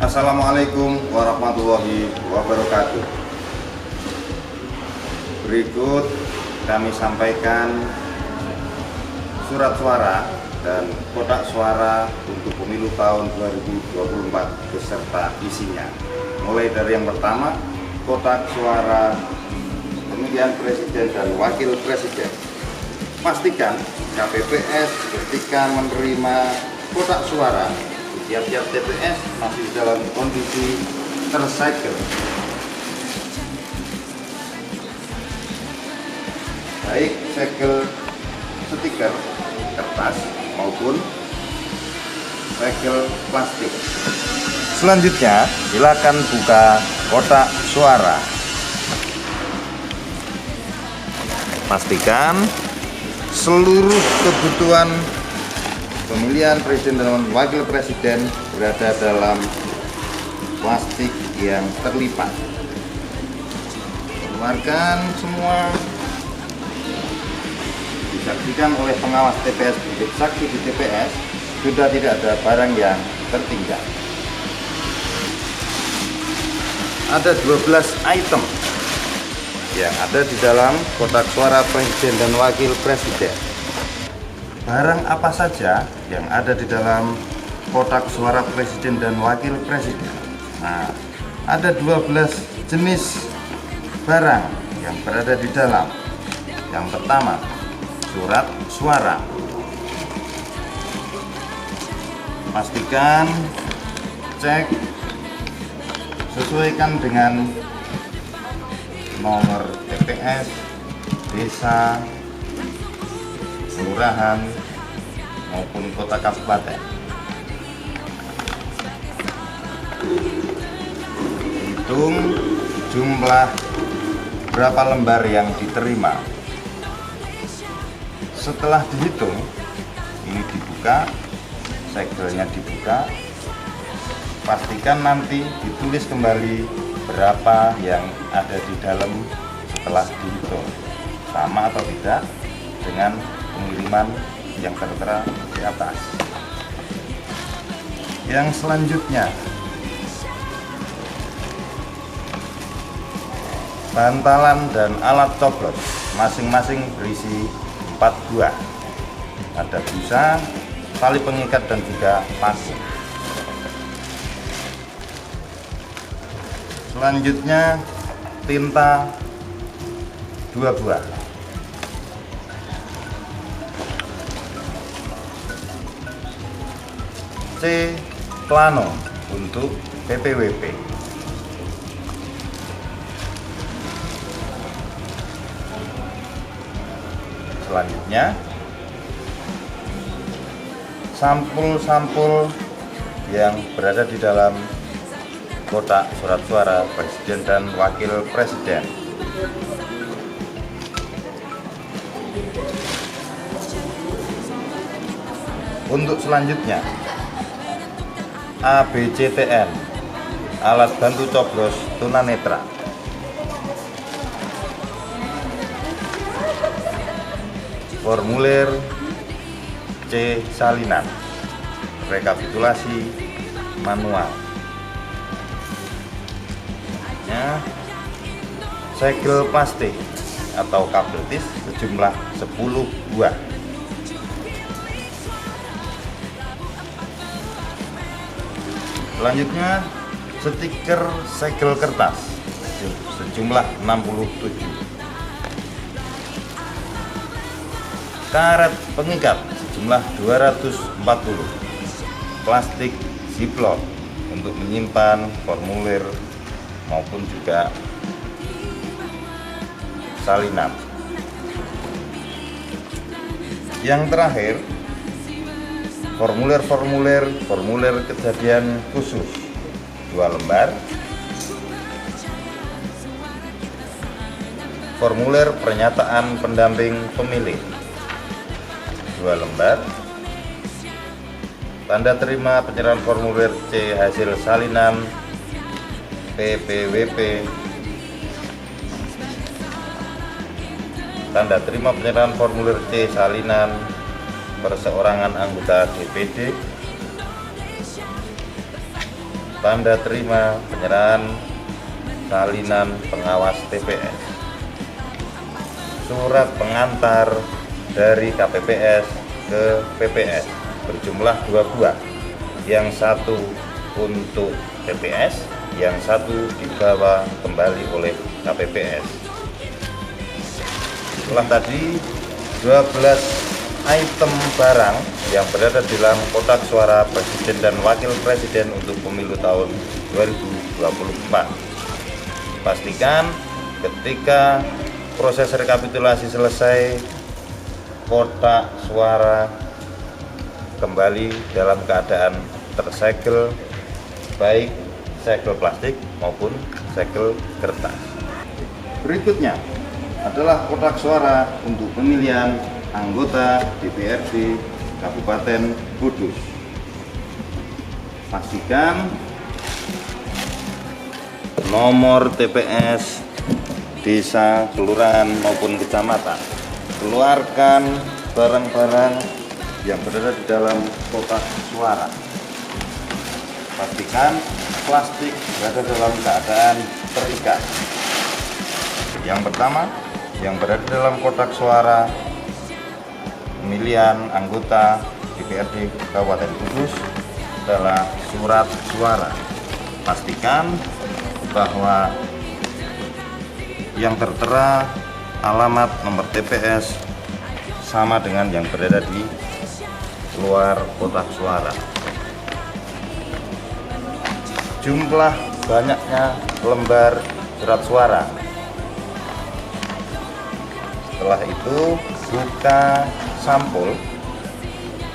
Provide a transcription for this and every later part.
Assalamualaikum warahmatullahi wabarakatuh. Berikut kami sampaikan surat suara dan kotak suara untuk pemilu tahun 2024 beserta isinya. Mulai dari yang pertama, kotak suara pemilihan presiden dan wakil presiden. Pastikan KPPS ketika menerima kotak suara tiap-tiap TPS masih dalam kondisi tersegel, baik segel stiker kertas maupun segel plastik. Selanjutnya silakan buka kotak suara. Pastikan seluruh kebutuhan pemilihan presiden dan wakil presiden berada dalam plastik yang terlipat. Keluarkan semua, disaksikan oleh pengawas TPS, saksi di TPS sudah tidak ada barang yang tertinggal. Ada 12 item yang ada di dalam kotak suara presiden dan wakil presiden. Barang apa saja yang ada di dalam kotak suara presiden dan wakil presiden? Nah, ada 12 jenis barang yang berada di dalam. Yang pertama, surat suara. Pastikan cek, sesuaikan dengan nomor TPS, desa, kelurahan maupun kota kabupaten. Hitung jumlah berapa lembar yang diterima. Setelah dihitung, ini dibuka, segelnya dibuka. Pastikan nanti ditulis kembali berapa yang ada di dalam setelah dihitung, sama atau tidak dengan pengiriman yang tertera di atas. Yang selanjutnya, bantalan dan alat coblos masing-masing berisi 4 buah. Ada busa, tali pengikat dan juga paku. Selanjutnya, tinta 2 buah. C plano untuk PPWP. Selanjutnya, sampul-sampul yang berada di dalam kotak surat suara presiden dan wakil presiden. Untuk selanjutnya, ABCTN, alat bantu coblos tunanetra. Formulir C salinan, rekapitulasi manual. Segel plastik atau kabel tis sejumlah 10 buah. Selanjutnya, stiker segel kertas sejumlah 67. Karet pengikat sejumlah 240. Plastik ziplock untuk menyimpan formulir maupun juga salinan. Yang terakhir, formulir kejadian khusus 2 lembar. Formulir pernyataan pendamping pemilih 2 lembar. Tanda terima penyerahan formulir C hasil salinan PPWP. Tanda terima penyerahan formulir C salinan perseorangan anggota DPD. tanda terima penyerahan salinan pengawas TPS, surat pengantar dari KPPS ke PPS berjumlah 2 buah, yang satu untuk TPS, yang satu dibawa kembali oleh KPPS. Setelah tadi 12 item barang yang berada di dalam kotak suara Presiden dan Wakil Presiden untuk pemilu tahun 2024. Pastikan ketika proses rekapitulasi selesai, kotak suara kembali dalam keadaan tersegel, baik segel plastik maupun segel kertas. Berikutnya adalah kotak suara untuk pemilihan anggota DPRD Kabupaten Kudus. Pastikan nomor TPS desa, kelurahan maupun kecamatan. Keluarkan barang-barang yang berada di dalam kotak suara. Pastikan plastik berada dalam keadaan terikat. Yang pertama, yang berada di dalam kotak suara pemilihan anggota DPRD Kabupaten Kudus adalah surat suara. Pastikan bahwa yang tertera alamat nomor TPS sama dengan yang berada di luar kotak suara. Jumlah banyaknya lembar surat suara. Setelah itu buka sampul,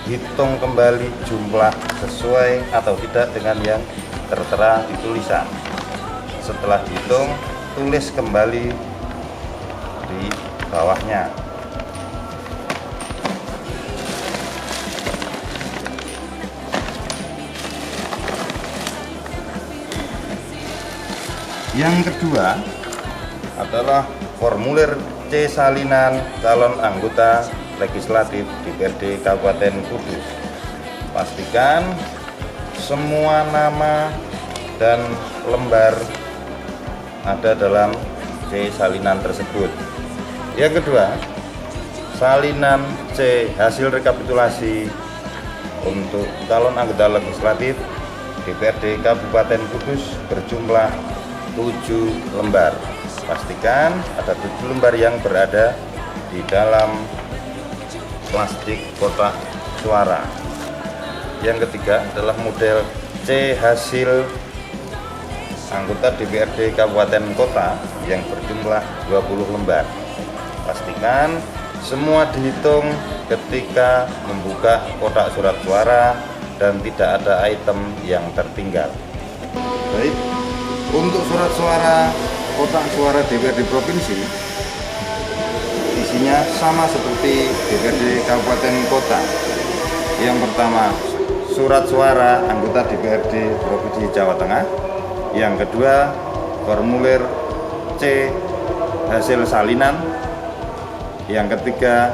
hitung kembali jumlah sesuai atau tidak dengan yang tertera di tulisan. Setelah dihitung, tulis kembali di bawahnya. Yang kedua adalah formulir C salinan calon anggota legislatif DPRD Kabupaten Kudus. Pastikan semua nama dan lembar ada dalam C salinan tersebut. Yang kedua, salinan C hasil rekapitulasi untuk calon anggota legislatif DPRD Kabupaten Kudus berjumlah 7 lembar. Pastikan ada 7 lembar yang berada di dalam plastik kotak suara. Yang ketiga adalah model C hasil anggota DPRD Kabupaten Kota yang berjumlah 20 lembar. Pastikan semua dihitung ketika membuka kotak surat suara dan tidak ada item yang tertinggal. Baik, untuk surat suara kotak suara DPRD Provinsi, isinya sama seperti DPRD Kabupaten Kota. Yang pertama, surat suara anggota DPRD Provinsi Jawa Tengah. Yang kedua, formulir C hasil salinan. Yang ketiga,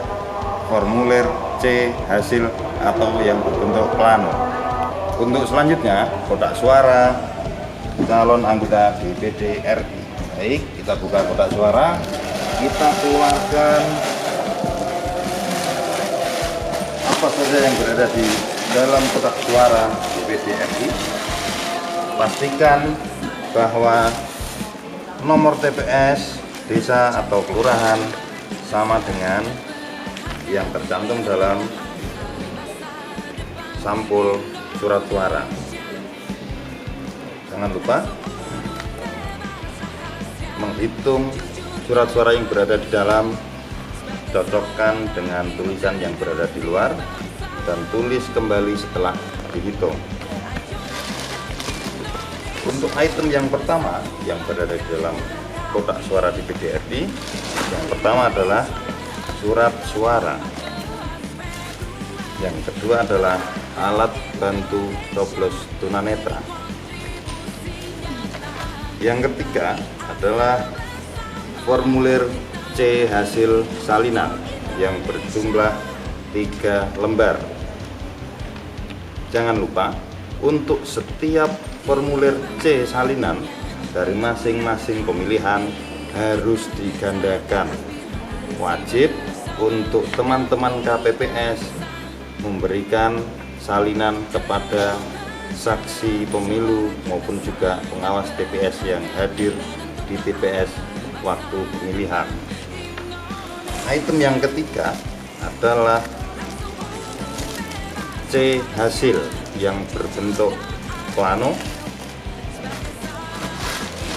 formulir C hasil atau yang berbentuk plano. Untuk selanjutnya, kotak suara calon anggota DPD RI. Baik, kita buka kotak suara, kita keluarkan apa saja yang berada di dalam kotak suara DPD RI. Pastikan bahwa nomor TPS desa atau kelurahan sama dengan yang tercantum dalam sampul surat suara. Jangan lupa menghitung surat suara yang berada di dalam, cocokkan dengan tulisan yang berada di luar, dan tulis kembali setelah dihitung. Untuk item yang pertama yang berada di dalam kotak suara di DPRD, yang pertama adalah surat suara. Yang kedua adalah alat bantu coblos tunanetra. Yang ketiga adalah formulir C hasil salinan yang berjumlah 3 lembar. Jangan lupa untuk setiap formulir C salinan dari masing-masing pemilihan harus digandakan. Wajib untuk teman-teman KPPS memberikan salinan kepada saksi pemilu maupun juga pengawas TPS yang hadir di TPS waktu pemilihan. Item yang ketiga adalah C hasil yang berbentuk plano.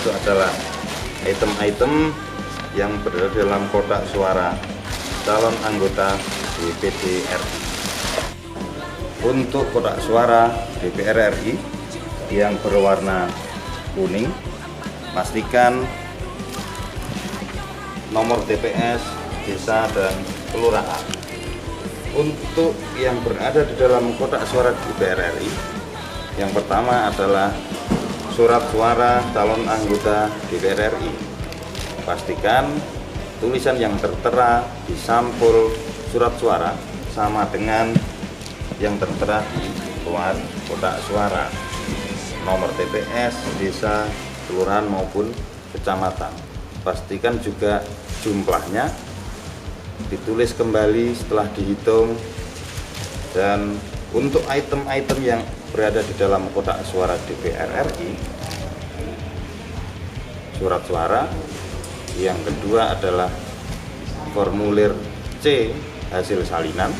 Itu adalah item-item yang berada dalam kotak suara calon anggota DPD RI. Untuk kotak suara DPR RI yang berwarna kuning, pastikan nomor TPS, desa, dan kelurahan. Untuk yang berada di dalam kotak suara DPR RI, yang pertama adalah surat suara calon anggota DPR RI. Pastikan tulisan yang tertera di sampul surat suara sama dengan yang tertera di luar kotak suara, nomor TPS, desa, kelurahan maupun kecamatan. Pastikan juga jumlahnya ditulis kembali setelah dihitung. Dan untuk item-item yang berada di dalam kotak suara DPR RI, surat suara yang kedua adalah formulir C hasil salinan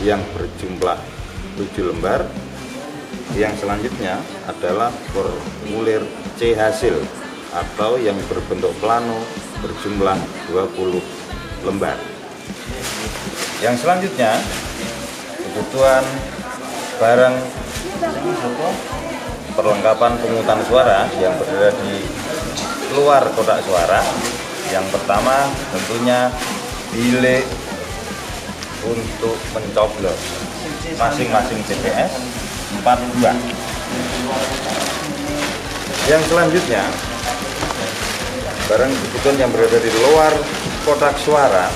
yang berjumlah 7 lembar. Yang selanjutnya adalah formulir C hasil atau yang berbentuk plano berjumlah 20 lembar. Yang selanjutnya kebutuhan barang perlengkapan pemungutan suara yang berada di luar kotak suara. Yang pertama tentunya bilik untuk mencoblos masing-masing TPS 4 buah. Yang selanjutnya barang kebutuhan yang berada di luar kotak suara.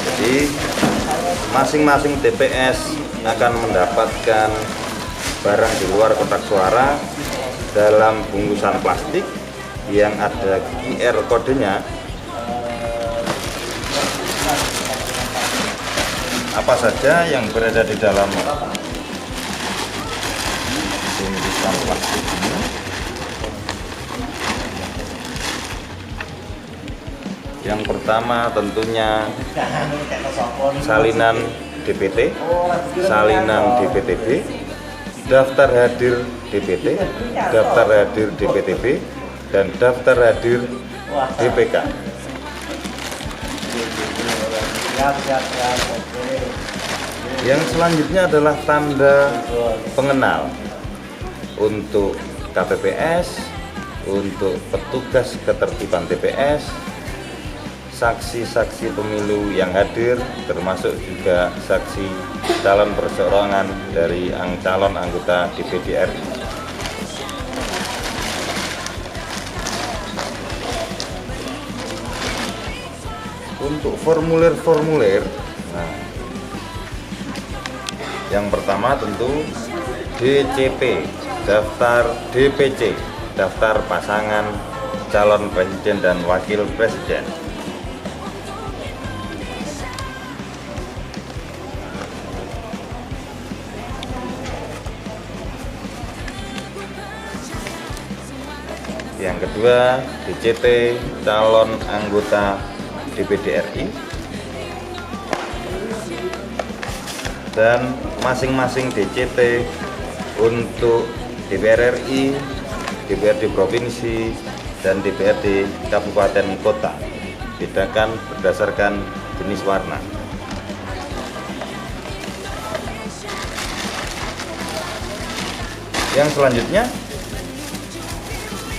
Jadi masing-masing TPS akan mendapatkan barang di luar kotak suara dalam bungkusan plastik yang ada QR kodenya. Apa saja yang berada di dalam bungkusan plastik ini? Yang pertama tentunya salinan DPT, salinan DPTB, daftar hadir DPT, daftar hadir DPTB, dan daftar hadir DPK. Yang selanjutnya adalah tanda pengenal untuk KPPS, untuk petugas ketertiban TPS, saksi-saksi pemilu yang hadir, termasuk juga saksi calon perseorangan dari calon anggota DPD RI. Untuk formulir-formulir, yang pertama tentu DCP, daftar DPC, daftar pasangan calon presiden dan wakil presiden. Yang kedua, DCT calon anggota DPD RI, dan masing-masing DCT untuk DPR RI, DPRD provinsi, dan DPRD kabupaten kota. Bedakan berdasarkan jenis warna. Yang selanjutnya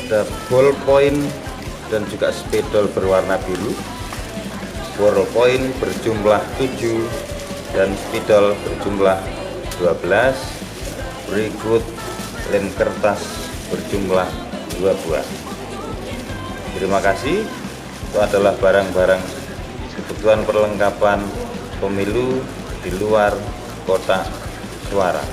ada ballpoint dan juga spidol berwarna biru. Ballpoint berjumlah 7 dan spidol berjumlah 12. Berikut lem kertas berjumlah 2 buah. Terima kasih. Itu adalah barang-barang kebutuhan perlengkapan pemilu di luar kotak suara.